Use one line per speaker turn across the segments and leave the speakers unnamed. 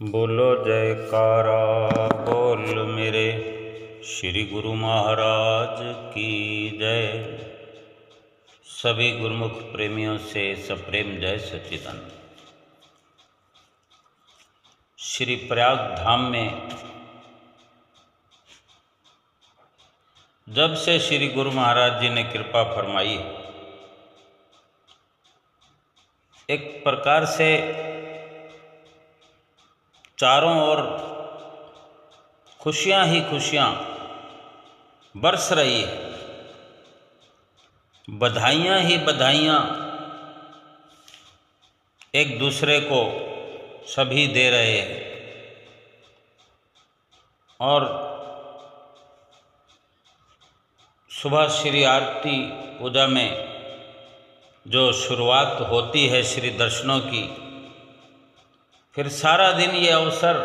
बोलो जयकारा बोल मेरे श्री गुरु महाराज की जय। सभी गुरुमुख प्रेमियों से सप्रेम जय सच्चिदानंद। श्री प्रयाग धाम में जब से श्री गुरु महाराज जी ने कृपा फरमाई, एक प्रकार से चारों ओर खुशियां ही खुशियां बरस रही है, बधाइयां ही बधाइयां एक दूसरे को सभी दे रहे हैं। और सुबह श्री आरती पूजा में जो शुरुआत होती है श्री दर्शनों की, फिर सारा दिन ये अवसर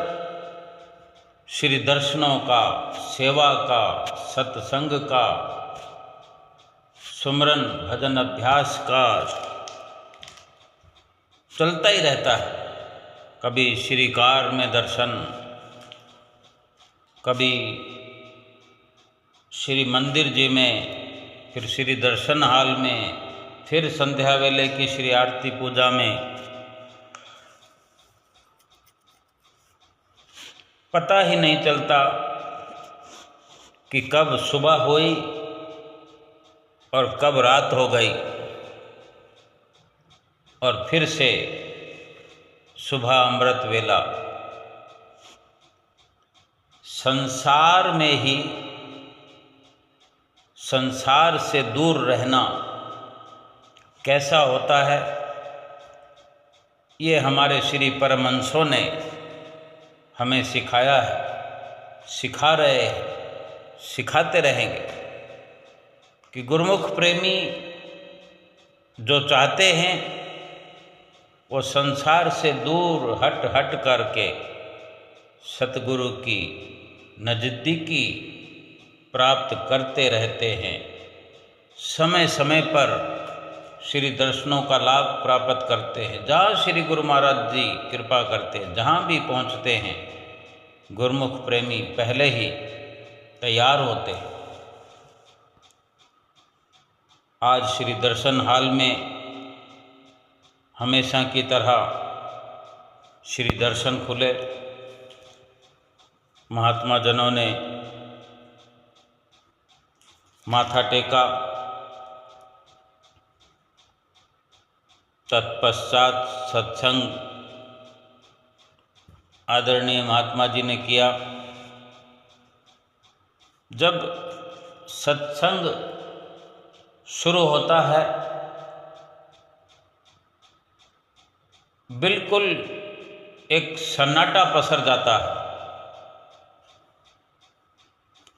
श्री दर्शनों का, सेवा का, सत्संग का, सुमरन भजन अभ्यास का चलता ही रहता है। कभी श्री कार में दर्शन, कभी श्री मंदिर जी में, फिर श्री दर्शन हाल में, फिर संध्या वेले की श्री आरती पूजा में। पता ही नहीं चलता कि कब सुबह हुई और कब रात हो गई, और फिर से सुबह अमृत वेला। संसार में ही संसार से दूर रहना कैसा होता है, ये हमारे श्री परमहंसों ने हमें सिखाया है, सिखा रहे हैं, सिखाते रहेंगे कि गुरुमुख प्रेमी जो चाहते हैं वो संसार से दूर हट हट करके सतगुरु की नज़दीकी प्राप्त करते रहते हैं। समय समय पर श्री दर्शनों का लाभ प्राप्त करते हैं। जहाँ श्री गुरु महाराज जी कृपा करते हैं, जहाँ भी पहुँचते हैं, गुरुमुख प्रेमी पहले ही तैयार होते हैं। आज श्री दर्शन हाल में हमेशा की तरह श्री दर्शन खुले। महात्मा जनों ने माथा टेका, तत्पश्चात सत्संग आदरणीय महात्मा जी ने किया। जब सत्संग शुरू होता है, बिल्कुल एक सन्नाटा पसर जाता है,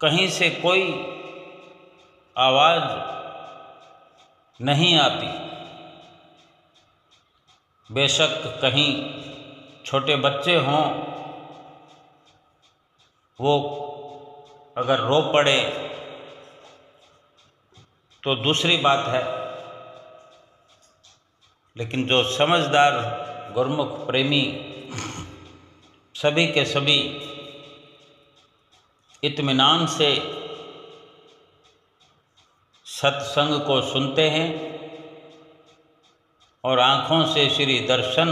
कहीं से कोई आवाज़ नहीं आती। बेशक कहीं छोटे बच्चे हों, वो अगर रो पड़े तो दूसरी बात है, लेकिन जो समझदार गुरुमुख प्रेमी सभी के सभी इत्मीनान से सत्संग को सुनते हैं और आँखों से श्री दर्शन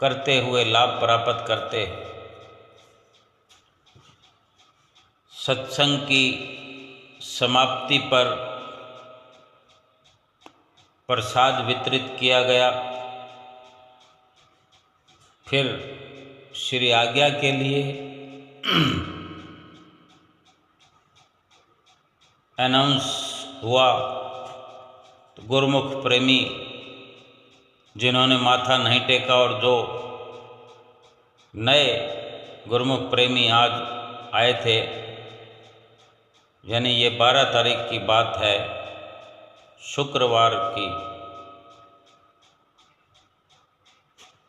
करते हुए लाभ प्राप्त करते हैं। सत्संग की समाप्ति पर प्रसाद वितरित किया गया। फिर श्री आज्ञा के लिए अनाउंस हुआ, तो गुरुमुख प्रेमी जिन्होंने माथा नहीं टेका और जो नए गुरुमुख प्रेमी आज आए थे, यानी ये 12 तारीख की बात है, शुक्रवार की,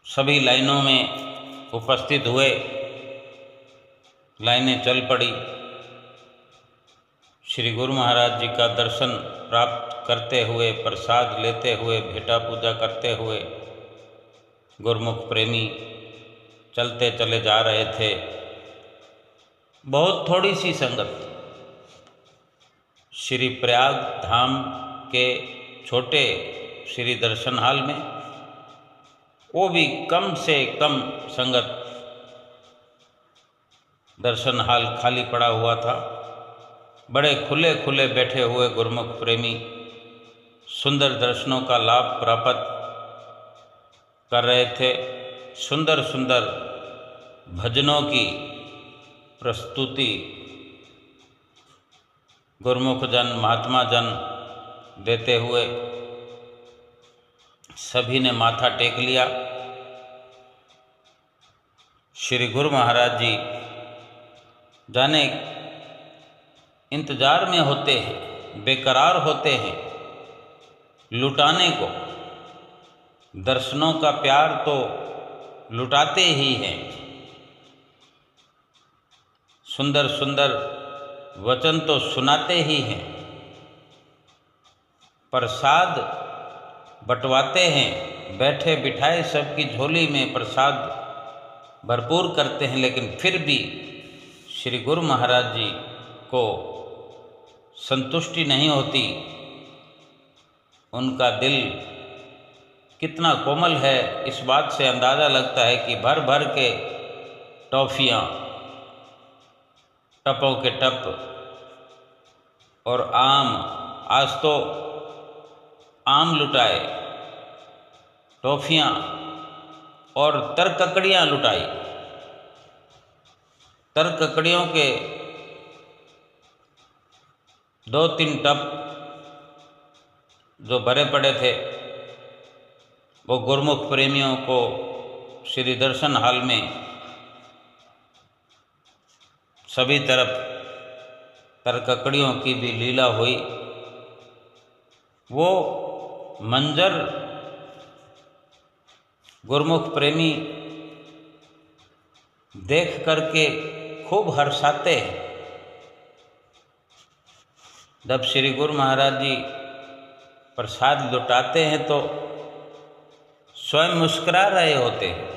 सभी लाइनों में उपस्थित हुए। लाइनें चल पड़ी। श्री गुरु महाराज जी का दर्शन प्राप्त करते हुए, प्रसाद लेते हुए, भेटा पूजा करते हुए गुरुमुख प्रेमी चलते चले जा रहे थे। बहुत थोड़ी सी संगत श्री प्रयाग धाम के छोटे श्री दर्शन हाल में, वो भी कम से कम संगत, दर्शन हाल खाली पड़ा हुआ था। बड़े खुले खुले बैठे हुए गुरुमुख प्रेमी सुंदर दर्शनों का लाभ प्राप्त कर रहे थे। सुंदर सुंदर भजनों की प्रस्तुति गुरुमुख जन, महात्मा जन देते हुए सभी ने माथा टेक लिया। श्री गुरु महाराज जी जाने इंतजार में होते हैं, बेकरार होते हैं लुटाने को। दर्शनों का प्यार तो लुटाते ही हैं, सुंदर सुंदर वचन तो सुनाते ही हैं, प्रसाद बंटवाते हैं, बैठे बिठाए सबकी झोली में प्रसाद भरपूर करते हैं। लेकिन फिर भी श्री गुरु महाराज जी को संतुष्टि नहीं होती। उनका दिल कितना कोमल है, इस बात से अंदाज़ा लगता है कि भर भर के टॉफ़ियाँ, टपों के टप और आम, आज तो आम लुटाए, टॉफ़ियाँ और तरककड़ियाँ लुटाई। तरककड़ियों के 2-3 टप जो भरे पड़े थे, वो गुरुमुख प्रेमियों को श्री दर्शन हाल में सभी तरफ तरककड़ियों की भी लीला हुई। वो मंजर गुरुमुख प्रेमी देख करके खूब हर्षाते हैं। जब श्री गुरु महाराज जी प्रसाद लुटाते हैं तो स्वयं मुस्कुरा रहे होते हैं।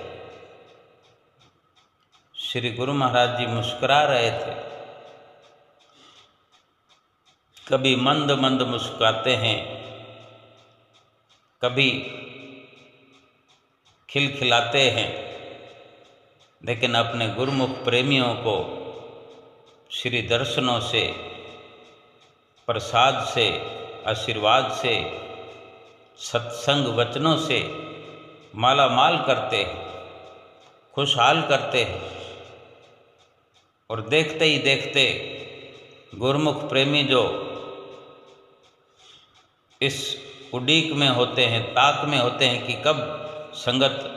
श्री गुरु महाराज जी मुस्कुरा रहे थे। कभी मंद मंद मुस्कुराते हैं, कभी खिलखिलाते हैं, लेकिन अपने गुरुमुख प्रेमियों को श्री दर्शनों से, प्रसाद से, आशीर्वाद से, सत्संग वचनों से माला माल करते हैं, खुशहाल करते हैं। और देखते ही देखते गुरुमुख प्रेमी जो इस उड़ीक में होते हैं, ताक में होते हैं कि कब संगत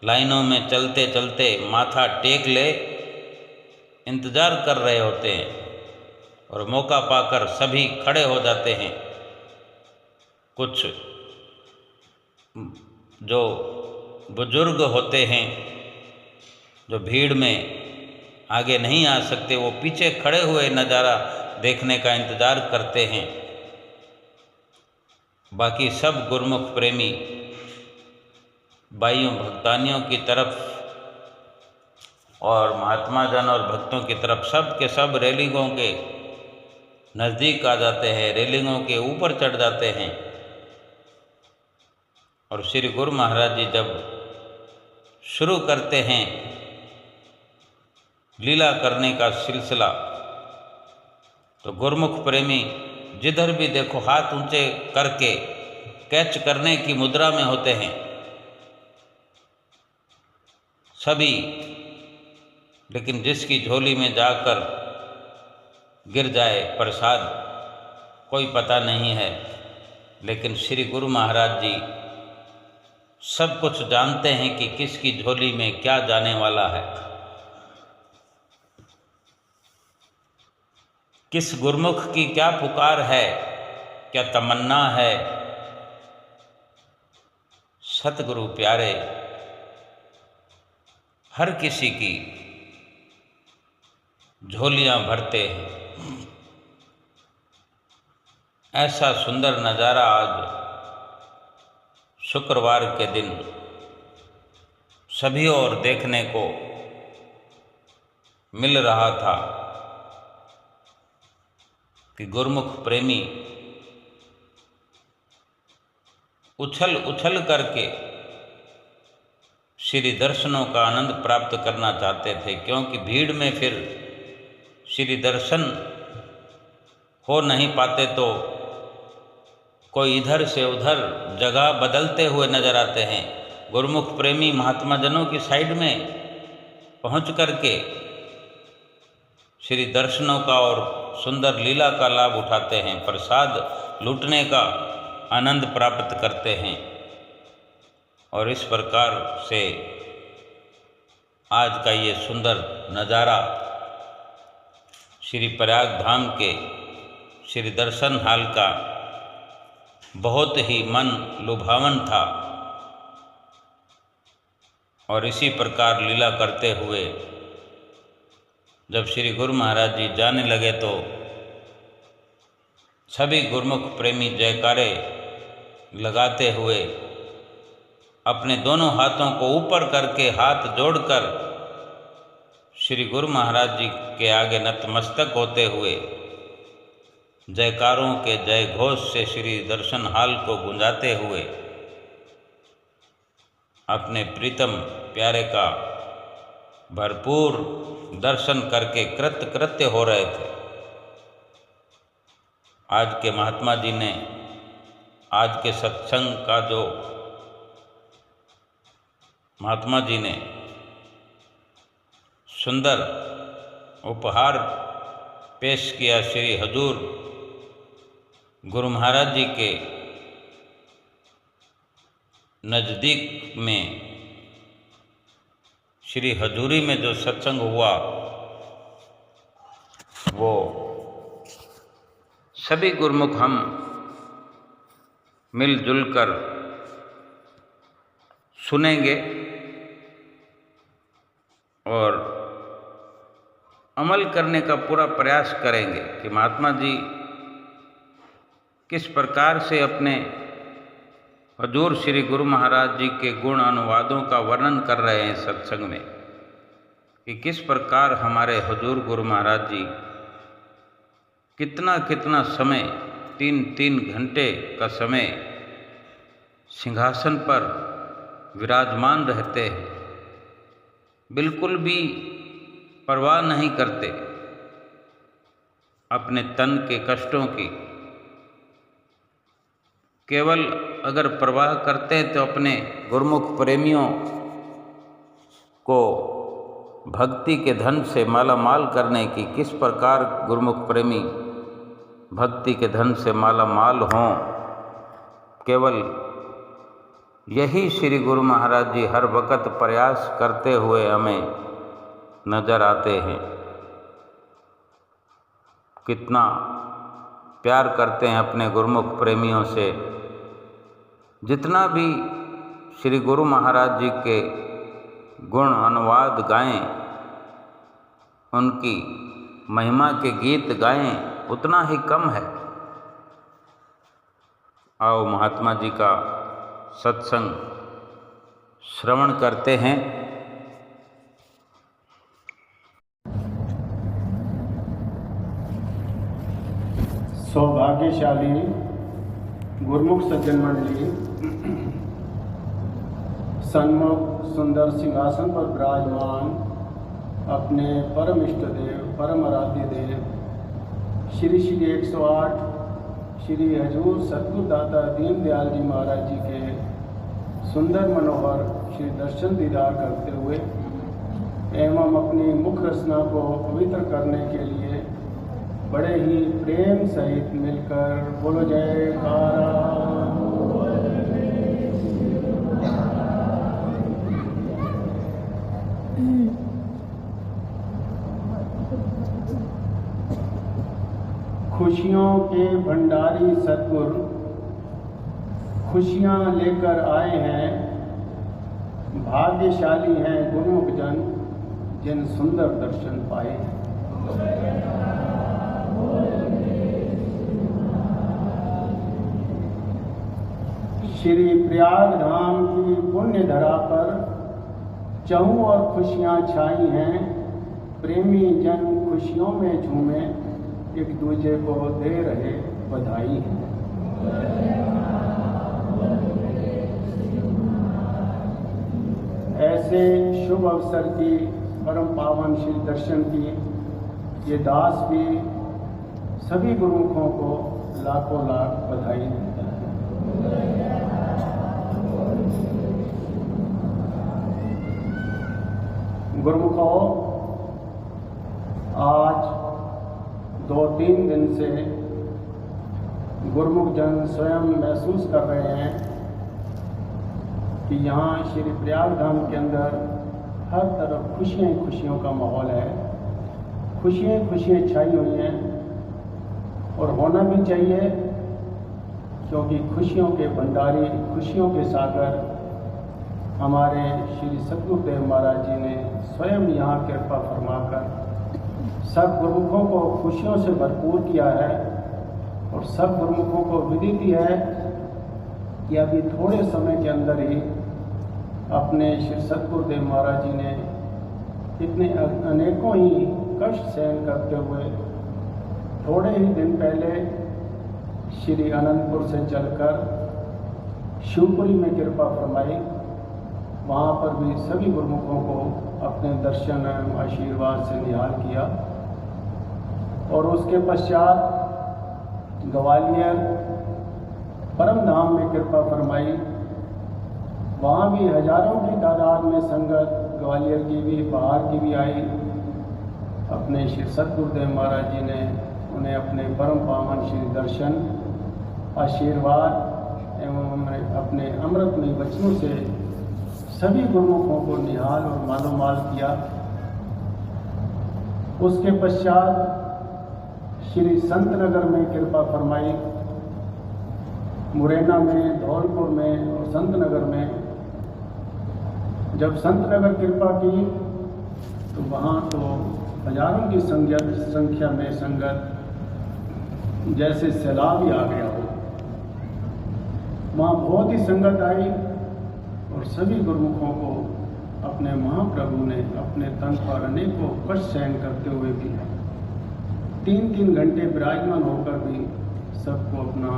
लाइनों में चलते चलते माथा टेक ले, इंतज़ार कर रहे होते हैं। और मौका पाकर सभी खड़े हो जाते हैं। कुछ जो बुजुर्ग होते हैं, जो भीड़ में आगे नहीं आ सकते, वो पीछे खड़े हुए नज़ारा देखने का इंतज़ार करते हैं। बाकी सब गुरुमुख प्रेमी भाइयों भक्तानियों की तरफ और महात्मा जन और भक्तों की तरफ सब के सब रेलिंगों के नज़दीक आ जाते हैं, रेलिंगों के ऊपर चढ़ जाते हैं। और श्री गुरु महाराज जी जब शुरू करते हैं लीला करने का सिलसिला, तो गुरुमुख प्रेमी जिधर भी देखो हाथ ऊंचे करके कैच करने की मुद्रा में होते हैं सभी। लेकिन जिसकी झोली में जाकर गिर जाए प्रसाद कोई पता नहीं है। लेकिन श्री गुरु महाराज जी सब कुछ जानते हैं कि किसकी झोली में क्या जाने वाला है। किस गुरुमुख की क्या पुकार है, क्या तमन्ना है। सतगुरु प्यारे हर किसी की झोलियां भरते हैं। ऐसा सुंदर नज़ारा आज शुक्रवार के दिन सभी ओर देखने को मिल रहा था कि गुरुमुख प्रेमी उछल उछल करके श्री दर्शनों का आनंद प्राप्त करना चाहते थे, क्योंकि भीड़ में फिर श्री दर्शन हो नहीं पाते तो कोई इधर से उधर जगह बदलते हुए नजर आते हैं। गुरुमुख प्रेमी महात्मा जनों की साइड में पहुंच करके श्री दर्शनों का और सुंदर लीला का लाभ उठाते हैं, प्रसाद लूटने का आनंद प्राप्त करते हैं। और इस प्रकार से आज का ये सुंदर नज़ारा श्री प्रयाग धाम के श्री दर्शन हाल का बहुत ही मन लुभावन था। और इसी प्रकार लीला करते हुए जब श्री गुरु महाराज जी जाने लगे तो सभी गुरुमुख प्रेमी जयकारे लगाते हुए अपने दोनों हाथों को ऊपर करके हाथ जोड़कर श्री गुरु महाराज जी के आगे नतमस्तक होते हुए जयकारों के जय घोष से श्री दर्शन हाल को गुंजाते हुए अपने प्रीतम प्यारे का भरपूर दर्शन करके कृत्य हो रहे थे। आज के महात्मा जी ने आज के सत्संग का जो महात्मा जी ने सुंदर उपहार पेश किया, श्री हजूर गुरु महाराज जी के नज़दीक में श्री हजूरी में जो सत्संग हुआ वो सभी गुरुमुख हम मिलजुल कर सुनेंगे और अमल करने का पूरा प्रयास करेंगे कि महात्मा जी किस प्रकार से अपने हजूर श्री गुरु महाराज जी के गुण अनुवादों का वर्णन कर रहे हैं सत्संग में, कि किस प्रकार हमारे हजूर गुरु महाराज जी कितना समय 3 घंटे का समय सिंहासन पर विराजमान रहते हैं, बिल्कुल भी परवाह नहीं करते अपने तन के कष्टों की। केवल अगर परवाह करते हैं तो अपने गुरुमुख प्रेमियों को भक्ति के धन से माला माल करने की, किस प्रकार गुरुमुख प्रेमी भक्ति के धन से माला माल हों, केवल यही श्री गुरु महाराज जी हर वक्त प्रयास करते हुए हमें नजर आते हैं। कितना प्यार करते हैं अपने गुरुमुख प्रेमियों से। जितना भी श्री गुरु महाराज जी के गुण अनुवाद गाएं, उनकी महिमा के गीत गाएं, उतना ही कम है। आओ महात्मा जी का सत्संग श्रवण करते हैं।
सौभाग्यशाली गुरुमुख सज्जन मंडली सन्मुख सुंदर सिंहासन पर विराजमान अपने परम इष्ट देव, परम आराध्य देव श्री 108 श्री हजूर सतगुरु दाता दीनदयाल जी महाराज जी के सुंदर मनोहर श्री दर्शन दीदार करते हुए एवं अपनी मुख रचना को पवित्र करने के लिए बड़े ही प्रेम सहित मिलकर बोलो जयकारा। खुशियों के भंडारी सतगुरु खुशियाँ लेकर आए हैं, भाग्यशाली हैं गुरुमुख जन जिन सुंदर दर्शन पाए हैं। श्री प्रयाग धाम की पुण्य धरा पर चहूँ और खुशियाँ छाई हैं, प्रेमी जन खुशियों में झूमे, एक दूजे को दे रहे बधाई है। ऐसे शुभ अवसर की, परम पावन श्री दर्शन की ये दास भी सभी गुरुमुखों को लाखों लाख बधाई देता है। गुरुमुखों, आज 2-3 दिन से गुरुमुख जन स्वयं महसूस कर रहे हैं कि यहाँ श्री प्रयाग धाम के अंदर हर तरफ खुशियाँ ही खुशियों का माहौल है, खुशियाँ खुशियाँ छाई हुई हैं और होना भी चाहिए, क्योंकि खुशियों के भंडारी, खुशियों के सागर हमारे श्री सद्गुरुदेव महाराज जी ने स्वयं यहाँ कृपा फरमाकर सब गुरुमुखों को खुशियों से भरपूर किया है और सब गुरुमुखों को विधि दी है कि अभी थोड़े समय के अंदर ही अपने श्री सद्गुरुदेव महाराज जी ने इतने अनेकों ही कष्ट सहन करते हुए थोड़े ही दिन पहले श्री अनंतपुर से चलकर शिवपुरी में कृपा फरमाई। वहाँ पर भी सभी गुरुमुखों को अपने दर्शन एवं आशीर्वाद से निहाल किया और उसके पश्चात ग्वालियर परम धाम में कृपा फरमाई। वहाँ भी हजारों की तादाद में संगत ग्वालियर की भी, बाहर की भी आई। अपने श्री सद्गुरुदेव महाराज जी ने उन्हें अपने परम पावन श्री दर्शन, आशीर्वाद एवं अपने अमृतमय वचनों से सभी गुरुमुखों को निहाल और मालोमाल किया। उसके पश्चात श्री संतनगर में कृपा फरमाई। मुरैना में, धौलपुर में और संतनगर में जब संतनगर कृपा की तो वहाँ तो हजारों की संख्या में संगत जैसे सैलाब ही आ गया हो। वहाँ बहुत ही संगत आई और सभी गुरुमुखों को अपने महाप्रभु ने अपने तन पर अनेकों कष्ट सहन करते हुए भी 3-3 घंटे विराजमान होकर भी सबको अपना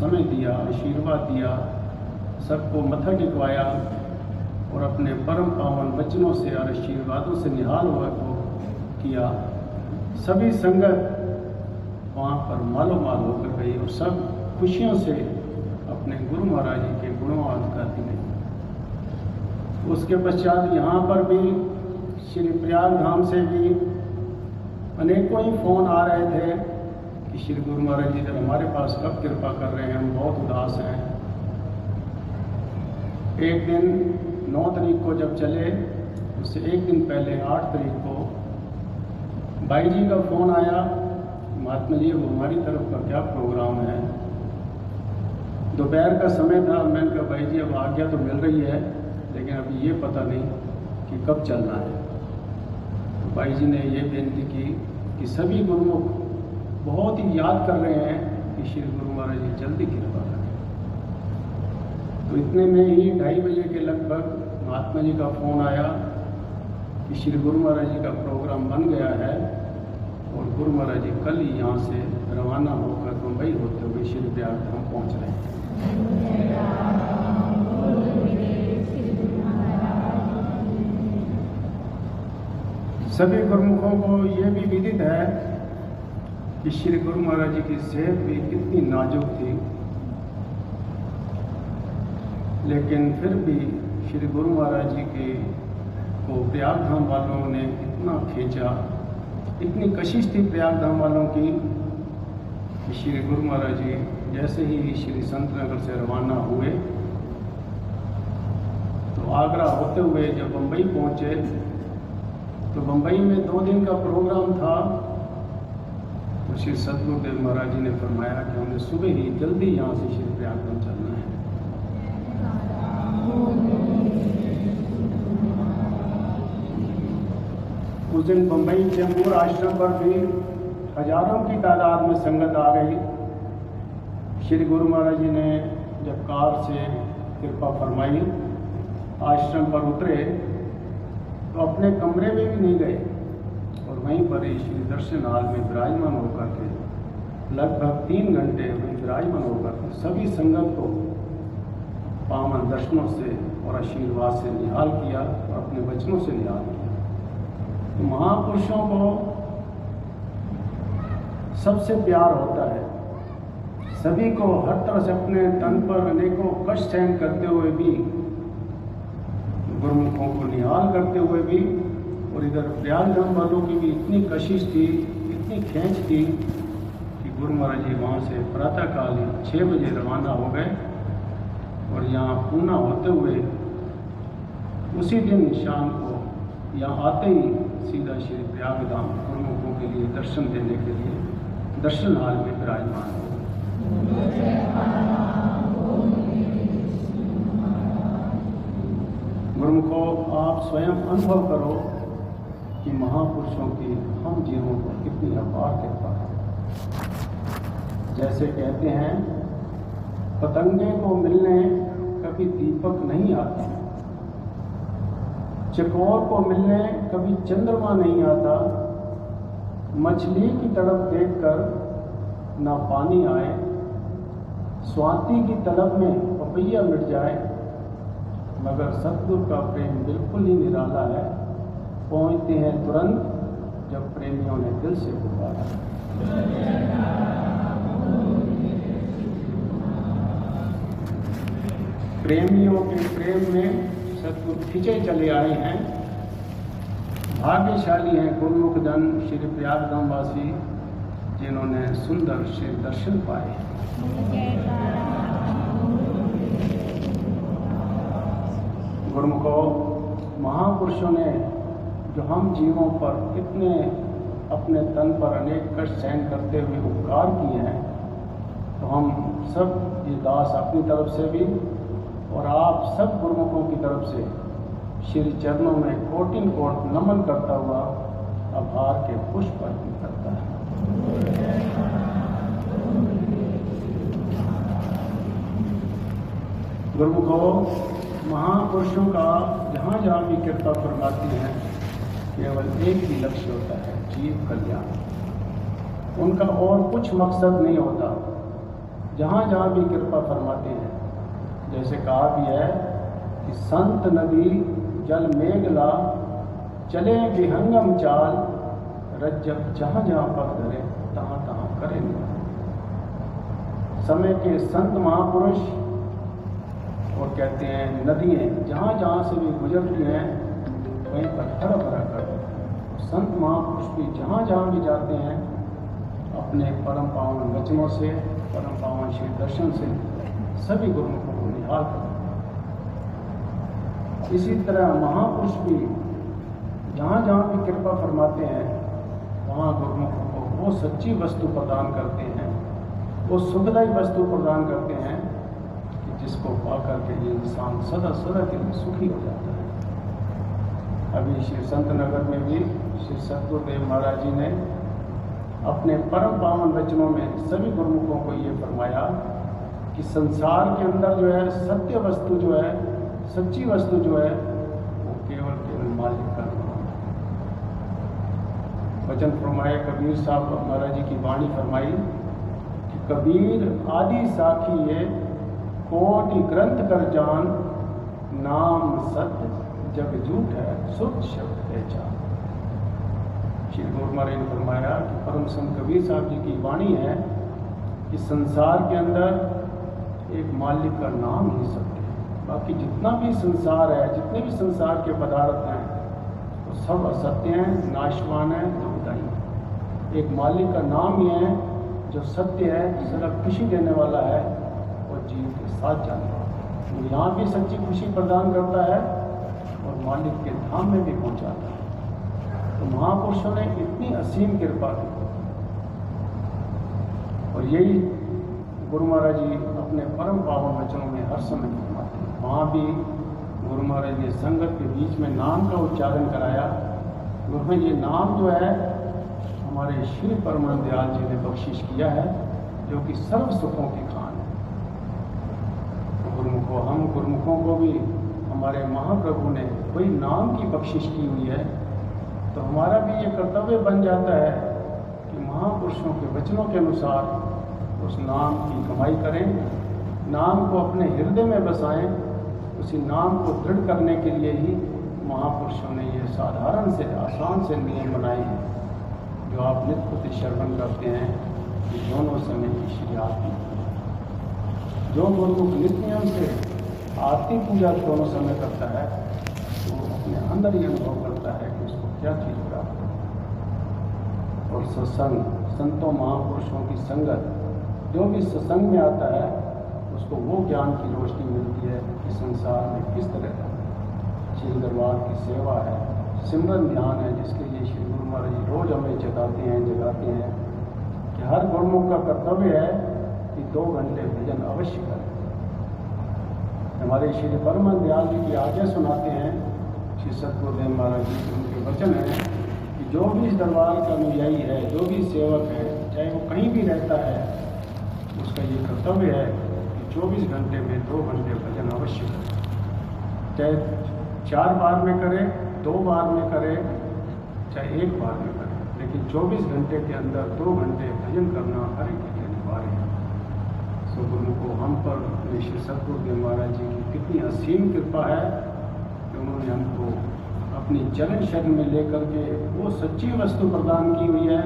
समय दिया, आशीर्वाद दिया, सबको मत्था टिकवाया और अपने परम पावन वचनों से और आशीर्वादों से निहाल हुआ को किया। सभी संगत वहाँ पर मालोमाल होकर गई और सब खुशियों से अपने गुरु महाराज जी के गुणवाद गाती गई। उसके पश्चात यहाँ पर भी श्री प्रयाग धाम से भी अनेकों ही फोन आ रहे थे कि श्री गुरु महाराज जी हमारे पास कब कृपा कर रहे हैं, हम बहुत उदास हैं। एक दिन 9 तारीख को जब चले, उससे एक दिन पहले 8 तारीख को भाई जी का फ़ोन आया, महात्मा जी अब हमारी तरफ का क्या प्रोग्राम है। दोपहर का समय था। मैंने कहा भाई जी अब आज्ञा तो मिल रही है, लेकिन अभी ये पता नहीं कि कब चलना है। तो भाई जी ने ये बेनती की कि सभी गुरुमुख बहुत ही याद कर रहे हैं कि श्री गुरु महाराज जी जल्दी कृपा करें। तो इतने में ही 2:30 बजे के लगभग महात्मा जी का फ़ोन आया कि श्री गुरु महाराज जी का प्रोग्राम बन गया है और गुरु महाराज जी कल ही यहाँ से रवाना होकर मुंबई होते हुए श्री प्रयाग धाम पहुँच रहे हैं। सभी गुरुमुखों को ये भी विदित है कि श्री गुरु महाराज जी की सेहत भी कितनी नाजुक थी, लेकिन फिर भी श्री गुरु महाराज जी के को प्रयाग धाम वालों ने इतना खींचा, इतनी कशिश थी प्रयाग धाम वालों की कि श्री गुरु महाराज जी जैसे ही श्री संतनगर से रवाना हुए तो आगरा होते हुए जब बम्बई पहुँचे तो बम्बई में 2 दिन का प्रोग्राम था। तो श्री सद्गुरुदेव महाराज जी ने फरमाया कि हमें सुबह ही जल्दी यहाँ से श्री प्रयागराज चलना है। उस दिन बम्बई चैम्बूर आश्रम पर भी हजारों की तादाद में संगत आ गई। श्री गुरु महाराज जी ने जब कार से कृपा फरमाई, आश्रम पर उतरे तो अपने कमरे में भी नहीं गए और वहीं पर ही श्री दर्शन हाल में विराजमान होकर के लगभग 3 घंटे वहीं विराजमान होकर के सभी संगत को पावन दर्शनों से और आशीर्वाद से निहाल किया और अपने वचनों से निहाल किया। तो महापुरुषों को सबसे प्यार होता है, सभी को हर तरह से अपने तन पर अनेकों कष्ट सहन करते हुए भी, गुरुमुखों को निहाल करते हुए भी, और इधर प्रयागधाम वालों की भी इतनी कशिश थी, इतनी खींच थी कि गुरु महाराज जी वहाँ से प्रातःकाल 6 बजे रवाना हो गए और यहाँ पूना होते हुए उसी दिन शाम को यहाँ आते ही सीधा श्री प्रयागधाम गुरुमुखों के लिए दर्शन देने के लिए दर्शन हाल में विराजमान हो। गुरुमुखों, आप स्वयं अनुभव करो कि महापुरुषों की हम जीवों पर कितनी अपार कृपा है। जैसे कहते हैं, पतंगे को मिलने कभी दीपक नहीं आते, चकोर को मिलने कभी चंद्रमा नहीं आता, मछली की तड़प देखकर ना पानी आए, स्वाति की तलब में पपैया मिट जाए, मगर सतगुरु का प्रेम बिल्कुल ही निराला है, पहुँचते हैं तुरंत जब प्रेमियों ने दिल से पुकारा। प्रेमियों के प्रेम में सतगुरु खिंचे चले आए हैं। भाग्यशाली हैं गुरुमुख जन श्री प्रयागधाम वासी, जिन्होंने सुंदर श्री दर्शन पाए। गुरुमुखों, महापुरुषों ने जो हम जीवों पर कितने अपने तन पर अनेक कष्ट सहन करते हुए उपकार किए हैं, तो हम सब ये दास अपनी तरफ से भी और आप सब गुरुमुखों की तरफ से श्री चरणों में कोटिन कोट नमन करता हुआ आभार के पुष्प अर्पित करता है। गुरुमुखों, महापुरुषों का जहाँ जहाँ भी कृपा फरमाती है, केवल एक ही लक्ष्य होता है, जीव कल्याण। उनका और कुछ मकसद नहीं होता। जहाँ जहाँ भी कृपा फरमाते हैं, जैसे कहा भी है कि संत नदी जल मेघला, चले विहंगम चाल, रज्जब जहाँ जहाँ पग धरे तहाँ तहाँ करे निवास। समय के संत महापुरुष और कहते हैं नदियाँ जहाँ जहाँ से भी गुजरती हैं वहीं पर हरा भरा कर देते हैं। संत महापुरुष भी जहाँ जहाँ भी जाते हैं अपने परम पावन वचनों से, परम पावन श्री दर्शन से सभी गुरुमुखों को निहाल करते हैं। इसी तरह महापुरुष भी जहाँ जहाँ भी कृपा फरमाते हैं वहाँ गुरुमुखों को वो सच्ची वस्तु प्रदान करते हैं, वो सुखदायी वस्तु प्रदान करते हैं कि जिसको पाकर के ये इंसान सदा सदा के लिए सुखी हो जाता है। अभी श्री संत नगर में भी श्री सतगुरुदेव महाराज जी ने अपने परम पावन वचनों में सभी गुरुमुखों को ये फरमाया कि संसार के अंदर जो है सत्य वस्तु जो है, सच्ची वस्तु जो है, वो केवल केवल मालिक का नाम है। वचन फरमाए कबीर साहब महाराज जी की वाणी फरमाई कि कबीर आदि साखी ये कोटि ग्रंथ कर जान, नाम सत्य जग झूठ है शुद्ध शब्द पहचान। श्री गुरु महाराज ने फरमाया कि परम संत कबीर साहब जी की वाणी है कि संसार के अंदर एक मालिक का नाम ही सत्य है, बाकी जितना भी संसार है, जितने भी संसार के पदार्थ हैं वो सब असत्य हैं, नाशवान है, दुखदायी है। एक मालिक का नाम ही है जो सत्य है, सदा खुशी देने वाला है और जीव के साथ जाने वाला है। वो यहाँ भी सच्ची खुशी प्रदान करता है और मालिक के धाम में भी पहुँचाता है। तो महापुरुषों ने इतनी असीम कृपा की और यही गुरु महाराज जी अपने परम पावन वचनों में हर समय फरमाते हैं। वहाँ भी गुरु महाराज ने संगत के बीच में नाम का उच्चारण कराया। गुरु ये नाम जो है हमारे श्री परमानंद दयाल जी ने बख्शिश किया है, जो कि सर्व सुखों की खान है। तो गुरुमुखों, हम गुरुमुखों को भी हमारे महाप्रभु ने कोई नाम की बख्शिश की हुई है, तो हमारा भी ये कर्तव्य बन जाता है कि महापुरुषों के वचनों के अनुसार उस नाम की कमाई करें, नाम को अपने हृदय में बसाएं। उसी नाम को दृढ़ करने के लिए ही महापुरुषों ने ये साधारण से आसान से नियम बनाए हैं, जो आप नित्य प्रति श्रवण करते हैं कि दोनों समय की श्री आरती। जो गुरुमुख नित्य नियम से आरती पूजा दोनों समय करता है, तो वो अपने अंदर ही अनुभव करता है कि उसको क्या चीज़ प्राप्त है। और सत्संग, संतों महापुरुषों की संगत, जो भी सत्संग में आता है उसको वो ज्ञान की रोशनी मिलती है कि संसार में किस तरह का श्री दरबार की सेवा है, सिमरन ध्यान है, जिसके लिए श्री गुरु महाराज जी रोज हमें जगाते हैं कि हर गुरुमुख का कर्तव्य है कि 2 घंटे भजन अवश्य करें। हमारे श्री परम दयाल जी की आज्ञा सुनाते हैं श्री सतगुरुदेव महाराज जी के, उनके वचन है कि जो भी इस दरबार का अनुयायी है, जो भी सेवक है, चाहे वो कहीं भी रहता है, उसका ये कर्तव्य है कि 24 घंटे में 2 घंटे भजन अवश्य करें। चाहे 4 बार में करे, 2 बार में करे, चाहे 1 बार में करे, लेकिन 24 घंटे के अंदर 2 घंटे भजन करना हर एक के लिए अनिवार्य है। सो गुरु को हम पर अपने श्री सतगुरुदेव महाराज जी की कितनी असीम कृपा है कि उन्होंने हमको अपनी चरण शरण में लेकर के वो सच्ची वस्तु प्रदान की हुई है,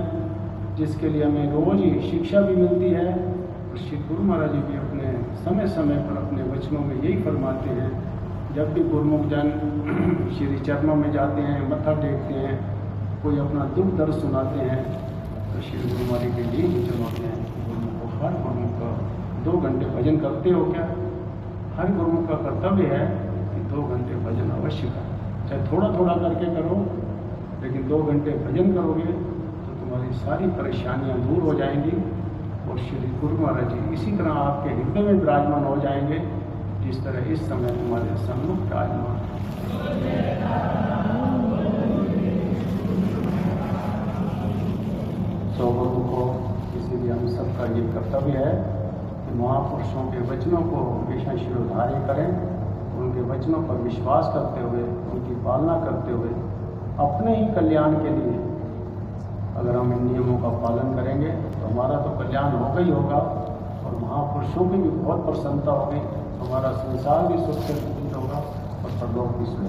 जिसके लिए हमें रोज ही शिक्षा भी मिलती है। और श्री गुरु महाराज जी भी अपने समय समय पर अपने वचनों में यही फरमाते हैं, जब भी गुरुमुख जन श्री चरणों में जाते हैं, मत्था टेकते हैं, कोई अपना दुख दर्द सुनाते हैं, तो श्री गुरु महाराज के लिए ही चलाते हैं कि गुरुमुख को, हर गुरुमुख का 2 घंटे भजन करते हो क्या? हर गुरुमुख का कर्तव्य है कि 2 घंटे भजन अवश्य करें, चाहे थोड़ा थोड़ा करके करो, लेकिन 2 घंटे भजन करोगे तो तुम्हारी सारी परेशानियां दूर हो जाएंगी और श्री गुरु महाराज जी इसी तरह आपके हृदय में विराजमान हो जाएंगे, जिस तरह इस समय तुम्हारे सम्मुख विराजमान है। सो गुरु को इसीलिए हम सबका ये कर्तव्य है कि महापुरुषों के वचनों को हमेशा शिरोधार्य करें, उनके वचनों पर विश्वास करते हुए, उनकी पालना करते हुए अपने ही कल्याण के लिए अगर हम इन नियमों का पालन करेंगे तो हमारा तो कल्याण होगा ही होगा, और महापुरुषों की भी बहुत प्रसन्नता होगी, हमारा संसार भी सुख से होगा और परलोक भी सुख।